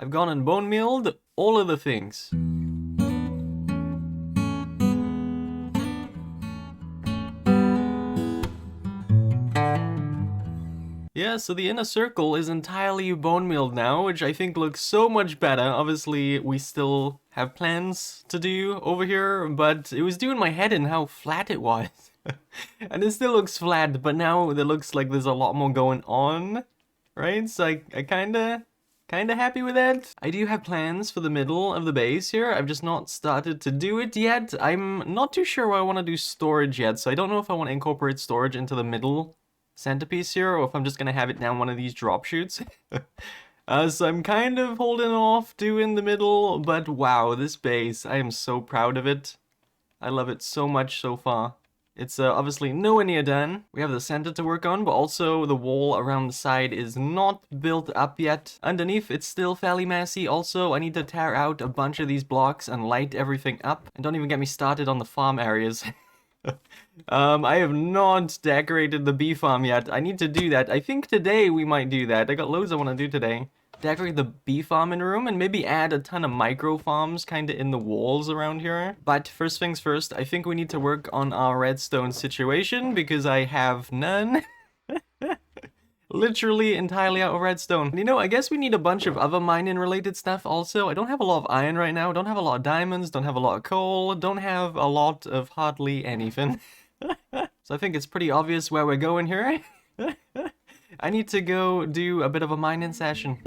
I've gone and bone mealed all of the things. Yeah, so the inner circle is entirely bone mealed now, which I think looks so much better. Obviously, we still have plans to do over here, but it was doing my head in how flat it was. And it still looks flat, but now it looks like there's a lot more going on, right? So I kinda happy with that. I do have plans for the middle of the base here. I've just not started to do it yet. I'm not too sure why I want to do storage yet, so I don't know if I want to incorporate storage into the middle centerpiece here, or if I'm just gonna have it down one of these drop chutes. So I'm kind of holding off doing the middle, but wow, this base, I am so proud of it. I love it so much so far. It's obviously nowhere near done. We have the center to work on, but also the wall around the side is not built up yet. Underneath, it's still fairly messy. Also, I need to tear out a bunch of these blocks and light everything up. And don't even get me started on the farm areas. I have not decorated the bee farm yet. I need to do that. I think today we might do that. I got loads I want to do today. Decorate the bee farm in a room and maybe add a ton of micro farms kind of in the walls around here. But first things first, I think we need to work on our redstone situation because I have none. Literally entirely out of redstone. You know, I guess we need a bunch of other mining related stuff also. I don't have a lot of iron right now, don't have a lot of diamonds, don't have a lot of coal, don't have a lot of hardly anything. So I think it's pretty obvious where we're going here. I need to go do a bit of a mining session.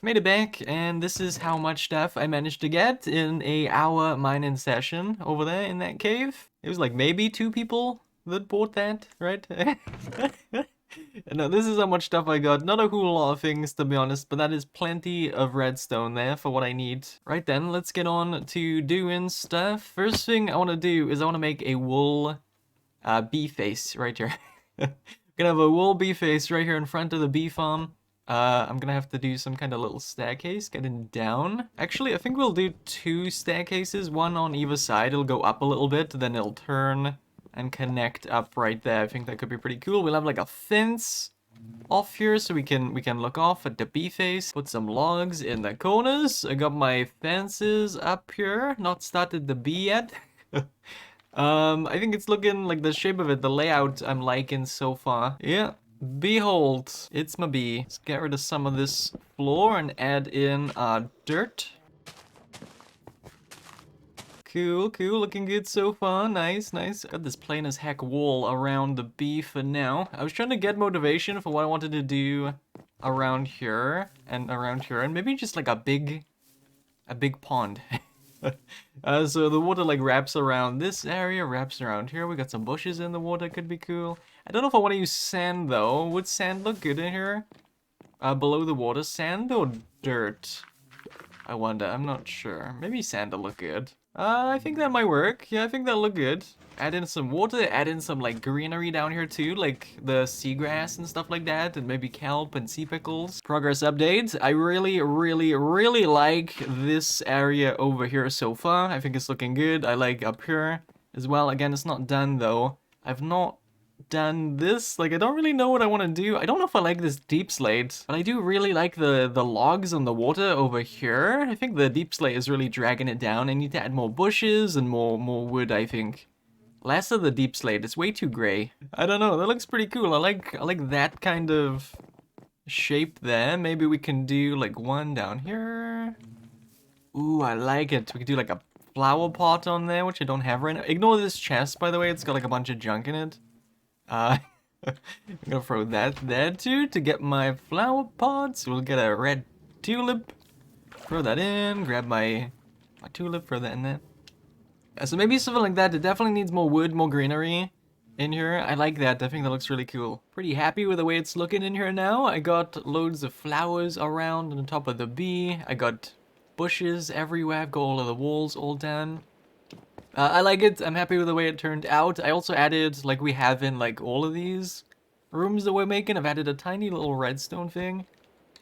Made it back, and this is how much stuff I managed to get in a hour mining session over there in that cave. It was like maybe 2 people that bought that, right? No, this is how much stuff I got. Not a whole lot of things, to be honest, but that is plenty of redstone there for what I need. Right then, let's get on to doing stuff. First thing I want to do is I want to make a wool bee face right here. Gonna have a wool bee face right here in front of the bee farm. I'm gonna have to do some kind of little staircase getting down. Actually, I think we'll do 2 staircases, one on either side. It'll go up a little bit, then it'll turn and connect up right there. I think that could be pretty cool. We'll have like a fence off here so we can look off at the bee face. Put some logs in the corners. I got my fences up here. Not started the bee yet. I think it's looking like the shape of it, the layout I'm liking so far. Yeah. Behold, it's my bee. Let's get rid of some of this floor and add in dirt. Cool, cool, looking good so far. Nice, nice. Got this plain as heck wall around the bee for now. I was trying to get motivation for what I wanted to do around here, and maybe just like a big pond. So the water like wraps around this area, wraps around here. We got some bushes in the water, could be cool. I don't know if I want to use sand though. Would sand look good in here? Below the water, sand or dirt? I wonder, I'm not sure. Maybe sand will look good. I think that might work. Yeah, I think that'll look good. Add in some water, add in some like greenery down here too, like the seagrass and stuff like that, and maybe kelp and sea pickles. Progress update. I really like this area over here so far. I think it's looking good. I like up here as well. Again, it's not done though. I've not done this. Like, I don't really know what I want to do. I don't know if I like this deep slate, but I do really like the logs on the water over here. I think the deep slate is really dragging it down. I need to add more bushes and more wood, I think. Less of the deep slate. It's way too gray. I don't know. That looks pretty cool. I like that kind of shape there. Maybe we can do like one down here. Ooh, I like it. We could do like a flower pot on there, which I don't have right now. Ignore this chest, by the way. It's got like a bunch of junk in it. I'm gonna throw that there too to get my flower pots. We'll get a red tulip. Throw that in. Grab my tulip. Throw that in there. So maybe something like that. It definitely needs more wood, more greenery in here. I like that. I think that looks really cool. Pretty happy with the way it's looking in here now. I got loads of flowers around on top of the bee. I got bushes everywhere. I've got all of the walls all done. I like it. I'm happy with the way it turned out. I also added, like we have in like all of these, rooms that we're making. I've added a tiny little redstone thing.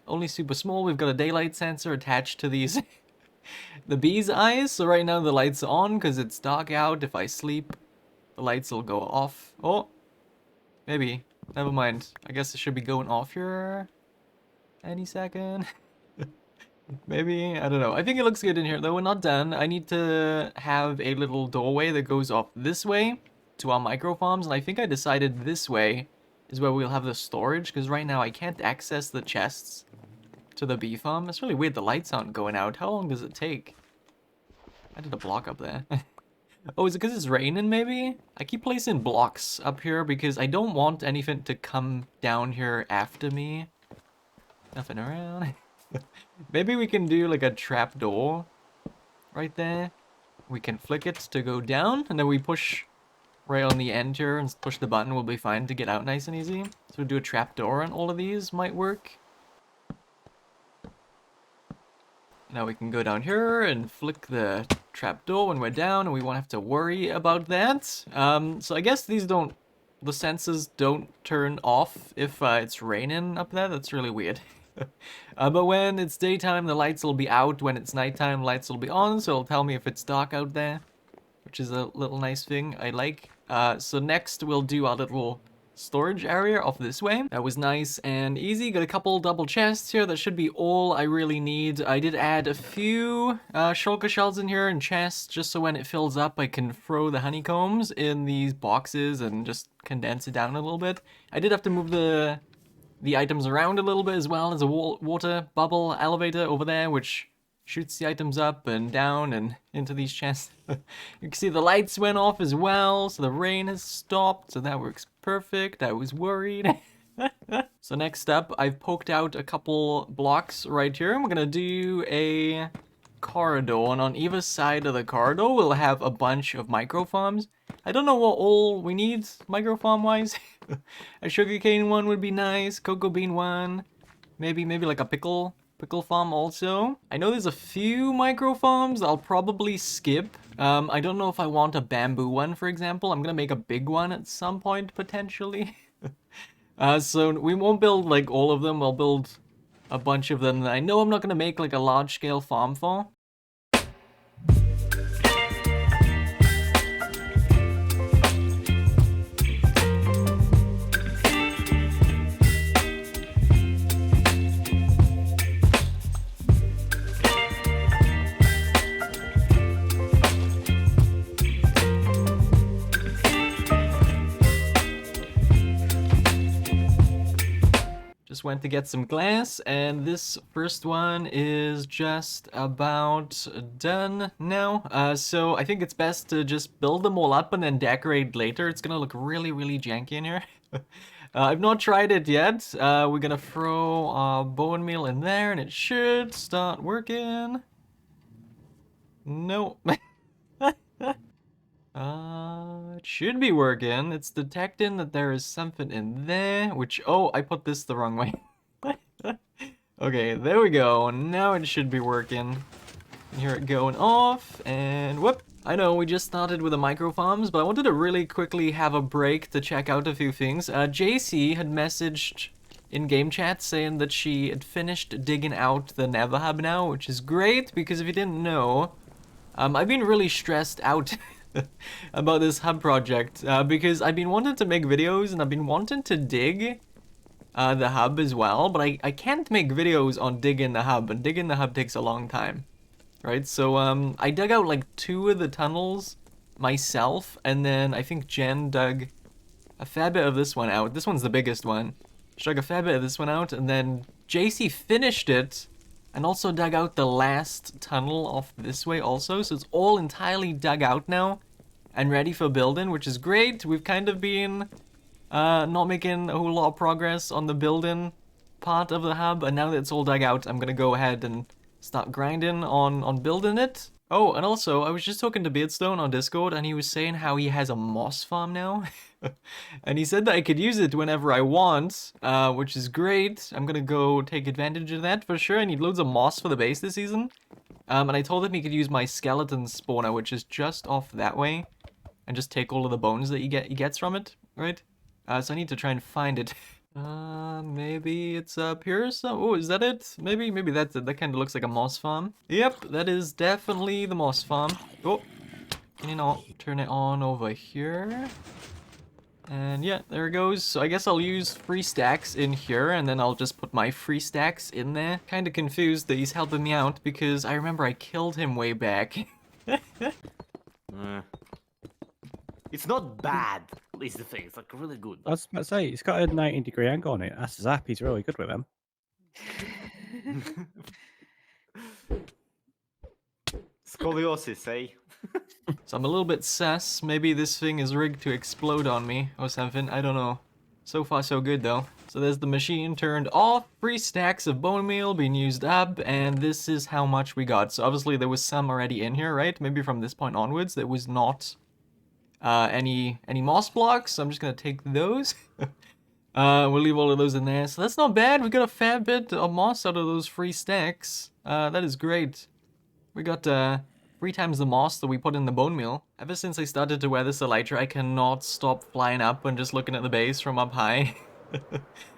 Only super small. We've got a daylight sensor attached to these the bee's eyes. So right now the lights are on because it's dark out. If I sleep, the lights will go off. Oh, maybe. Never mind. I guess it should be going off here any second. Maybe, I don't know. I think it looks good in here though. We're not done. I need to have a little doorway that goes off this way to our micro farms, and I think I decided this way is where we'll have the storage, because right now I can't access the chests to the bee farm. It's really weird the lights aren't going out. How long does it take? I did a block up there. Oh, is it because it's raining maybe? I keep placing blocks up here because I don't want anything to come down here after me. Nothing around. Maybe we can do like a trap door right there. We can flick it to go down, and then we push right on the end here and push the button. We'll be fine to get out nice and easy. So we'll do a trap door on all of these. Might work. Now we can go down here and flick the trap door when we're down, and we won't have to worry about that. So I guess these don't... the sensors don't turn off if it's raining up there. That's really weird. But when it's daytime, the lights will be out. When it's nighttime, lights will be on, so it'll tell me if it's dark out there, which is a little nice thing I like. So next we'll do our little storage area off this way. That was nice and easy. Got a couple double chests here. That should be all I really need. I did add a few shulker shells in here and chests, just so when it fills up I can throw the honeycombs in these boxes and just condense it down a little bit. I did have to move the items around a little bit, as well as a water bubble elevator over there, which shoots the items up and down and into these chests. You can see the lights went off as well, so the rain has stopped, so that works perfect. I was worried. So next up, I've poked out a couple blocks right here, and we're gonna do a corridor, and on either side of the corridor we'll have a bunch of micro farms. I don't know what all we need micro farm wise. A sugarcane one would be nice, cocoa bean one, maybe like a pickle farm also. I know there's a few micro farms I'll probably skip. I don't know if I want a bamboo one, for example. I'm gonna make a big one at some point potentially. So we won't build like all of them. We'll build a bunch of them that I know I'm not gonna make like a large scale farm for. Just went to get some glass, and this first one is just about done now. So I think it's best to just build them all up and then decorate later. It's gonna look really, really janky in here. I've not tried it yet. We're gonna throw bone meal in there, and it should start working. No. It should be working. It's detecting that there is something in there, which, oh, I put this the wrong way. Okay, there we go. Now it should be working. Hear it going off, and whoop. I know we just started with the micro farms, but I wanted to really quickly have a break to check out a few things. JC had messaged in game chat saying that she had finished digging out the Nether hub now, which is great, because if you didn't know, I've been really stressed out about this hub project, because I've been wanting to make videos and I've been wanting to dig the hub as well, but I can't make videos on digging the hub, and digging the hub takes a long time, right? So I dug out like 2 of the tunnels myself, and then I think Jen dug a fair bit of this one out. This one's the biggest one. She dug a fair bit of this one out, and then JC finished it and also dug out the last tunnel off this way also, so it's all entirely dug out now and ready for building, which is great. We've kind of been not making a whole lot of progress on the building part of the hub, and now that it's all dug out, I'm gonna go ahead and start grinding on building it. Oh, and also, I was just talking to Beardstone on Discord, and he was saying how he has a moss farm now. And he said that I could use it whenever I want, which is great. I'm gonna go take advantage of that for sure. I need loads of moss for the base this season. And I told him he could use my skeleton spawner, which is just off that way, and just take all of the bones that he gets from it, right? So I need to try and find it. Maybe it's up here. So, oh, is that it? Maybe that's it. That kind of looks like a moss farm. Yep, that is definitely the moss farm. Oh, can you not turn it on over here? And yeah, there it goes. So I guess I'll use free stacks in here, and then I'll just put my free stacks in there. Kind of confused that he's helping me out because I remember I killed him way back. It's not bad, is the thing. It's like really good. I was about to say, it's got a 90-degree angle on it. That's Zap, he's really good with them. Scoliosis, eh? So I'm a little bit sus. Maybe this thing is rigged to explode on me or something. I don't know. So far, so good, though. So there's the machine turned off. 3 stacks of bone meal being used up. And this is how much we got. So obviously there was some already in here, right? Maybe from this point onwards, there was not any moss blocks. So I'm just going to take those. We'll leave all of those in there. So that's not bad. We got a fair bit of moss out of those 3 stacks. That is great. We got 3 times the moss that we put in the bone meal. Ever since I started to wear this elytra, I cannot stop flying up and just looking at the base from up high.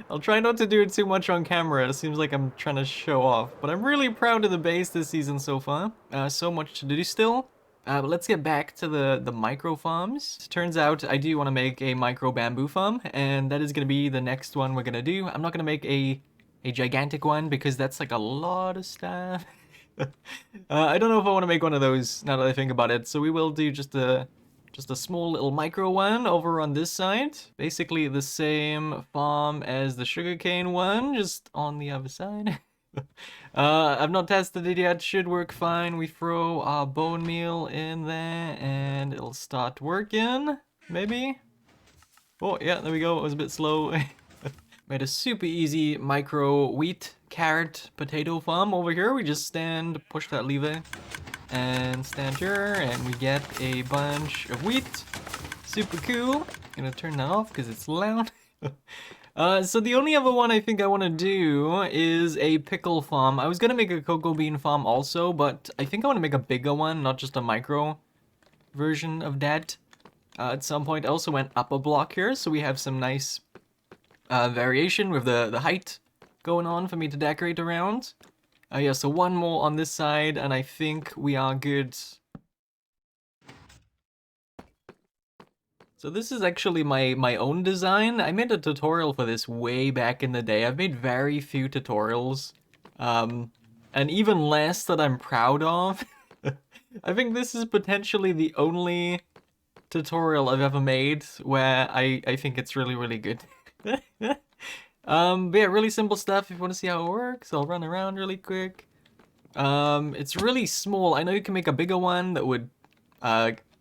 I'll try not to do it too much on camera. It seems like I'm trying to show off. But I'm really proud of the base this season so far. So much to do still. But let's get back to the micro farms. Turns out I do want to make a micro bamboo farm, and that is going to be the next one we're going to do. I'm not going to make a gigantic one because that's like a lot of stuff. I don't know if I want to make one of those now that I think about it, so we will do just a small little micro one over on this side. Basically the same farm as the sugarcane one, just on the other side. I've not tested it yet, should work fine. We throw our bone meal in there and it'll start working, maybe? Oh yeah, there we go, it was a bit slow. Made a super easy micro wheat, carrot, potato farm over here. We just push that lever, and stand here, and we get a bunch of wheat. Super cool. Gonna turn that off because it's loud. So the only other one I think I want to do is a pickle farm. I was gonna make a cocoa bean farm also, but I think I want to make a bigger one, not just a micro version of that. At some point, I also went up a block here, so we have some nice variation with the height going on for me to decorate around. Yeah, so one more on this side, and I think we are good. So this is actually my own design. I made a tutorial for this way back in the day. I've made very few tutorials, and even less that I'm proud of. I think this is potentially the only tutorial I've ever made where I think it's really, really good. But yeah, really simple stuff. If you want to see how it works, I'll run around really quick. It's really small. I know you can make a bigger one that would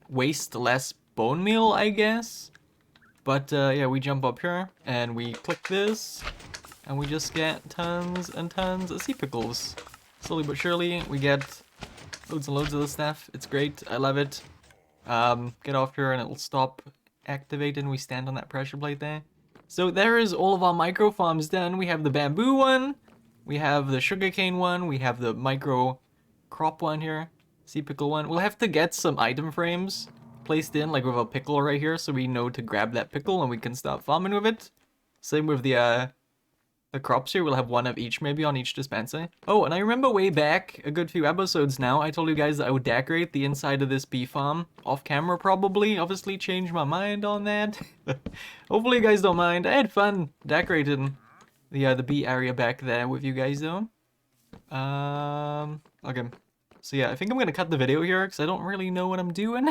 waste less bone meal, I guess. But yeah, we jump up here and we click this, and we just get tons and tons of sea pickles. Slowly but surely, we get loads and loads of this stuff. It's great. I love it. Get off here and it'll stop activating. We stand on that pressure plate there. So there is all of our micro farms done. We have the bamboo one, we have the sugarcane one, we have the micro crop one here, sea pickle one. We'll have to get some item frames placed in, like with a pickle right here, so we know to grab that pickle and we can start farming with it. Same with the crops here. We'll have one of each maybe on each dispenser. Oh, and I remember way back, a good few episodes now, I told you guys that I would decorate the inside of this bee farm. Off camera probably. Obviously changed my mind on that. Hopefully you guys don't mind. I had fun decorating the bee area back there with you guys though. Okay. So yeah, I think I'm gonna cut the video here because I don't really know what I'm doing.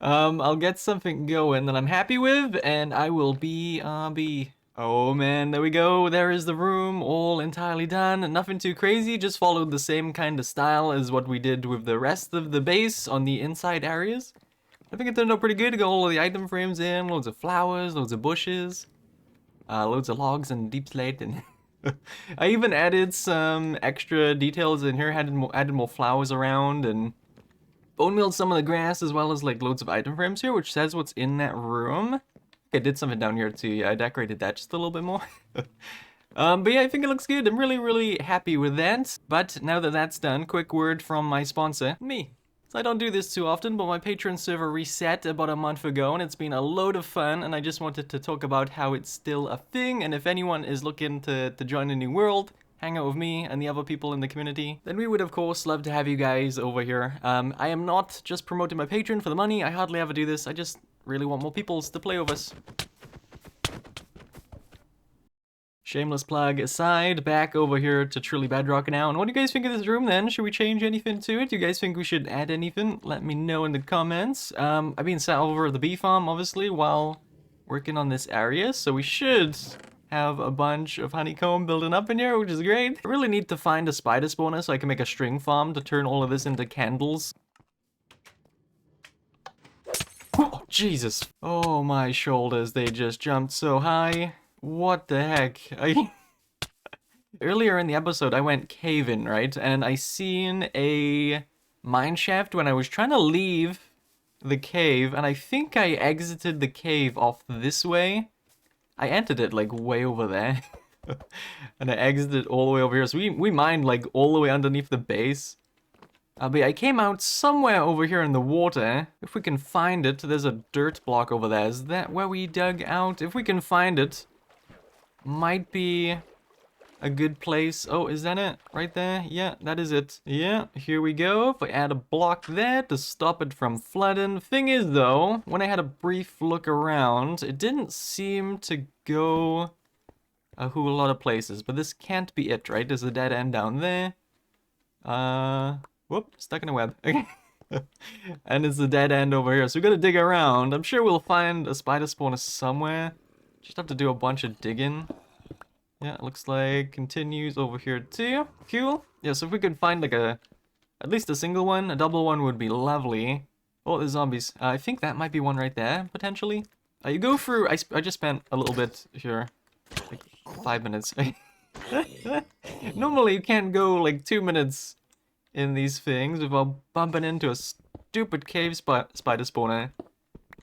I'll get something going that I'm happy with, and I will be Oh man, there we go. There is the room, all entirely done. Nothing too crazy, just followed the same kind of style as what we did with the rest of the base on the inside areas. I think it turned out pretty good. Got all of the item frames in, loads of flowers, loads of bushes, loads of logs and deep slate, and I even added some extra details in here, added more flowers around, and bone mealed some of the grass, as well as like loads of item frames here, which says what's in that room. I did something down here too. Yeah, I decorated that just a little bit more. But yeah, I think it looks good. I'm really, really happy with that. But now that that's done, quick word from my sponsor, me. So I don't do this too often, but my Patreon server reset about a month ago, and it's been a load of fun, and I just wanted to talk about how it's still a thing, and if anyone is looking to join a new world, hang out with me and the other people in the community, then we would of course love to have you guys over here. I am not just promoting my Patreon for the money, I hardly ever do this, I just really want more peoples to play with us. Shameless plug aside, back over here to Truly Bedrock now, and what do you guys think of this room then? Should we change anything to it? Do you guys think we should add anything? Let me know in the comments. I've been sat over at the bee farm, obviously, while working on this area, so we should have a bunch of honeycomb building up in here, which is great. I really need to find a spider spawner so I can make a string farm to turn all of this into candles. Oh, Jesus. Oh, my shoulders, they just jumped so high. What the heck? Earlier in the episode, I went caving, right? And I seen a mine shaft when I was trying to leave the cave, and I think I exited the cave off this way. I entered it, like, way over there. And I exited all the way over here. So we mined, like, all the way underneath the base. But I came out somewhere over here in the water. If we can find it, there's a dirt block over there. Is that where we dug out? If we can find it, might be a good place. Oh, is that it? Right there? Yeah, that is it. Yeah, here we go. If I add a block there to stop it from flooding. Thing is, though, when I had a brief look around, it didn't seem to go a whole lot of places. But this can't be it, right? There's a dead end down there. Whoop, stuck in a web. Okay. And it's a dead end over here. So we gotta dig around. I'm sure we'll find a spider spawner somewhere. Just have to do a bunch of digging. Yeah, it looks like continues over here too. Cool. Yeah, so if we could find like at least a single one, a double one would be lovely. Oh, there's zombies. I think that might be one right there, potentially. You go through, I just spent a little bit here, like 5 minutes. Normally you can't go like 2 minutes in these things without bumping into a stupid cave spider spawner.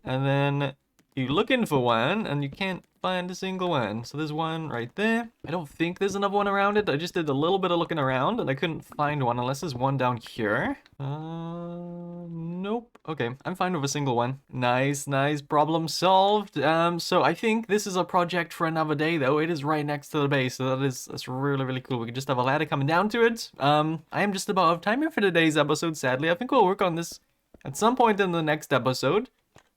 And then you're looking for one, and you can't find a single one. So there's one right there. I don't think there's another one around it. I just did a little bit of looking around, and I couldn't find one unless there's one down here. Nope. Okay, I'm fine with a single one. Nice, nice. Problem solved. So I think this is a project for another day, though. It is right next to the base, so that's really, really cool. We can just have a ladder coming down to it. I am just about out of time here for today's episode, sadly. I think we'll work on this at some point in the next episode.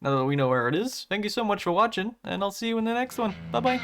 Now that we know where it is. Thank you so much for watching, and I'll see you in the next one. Bye-bye.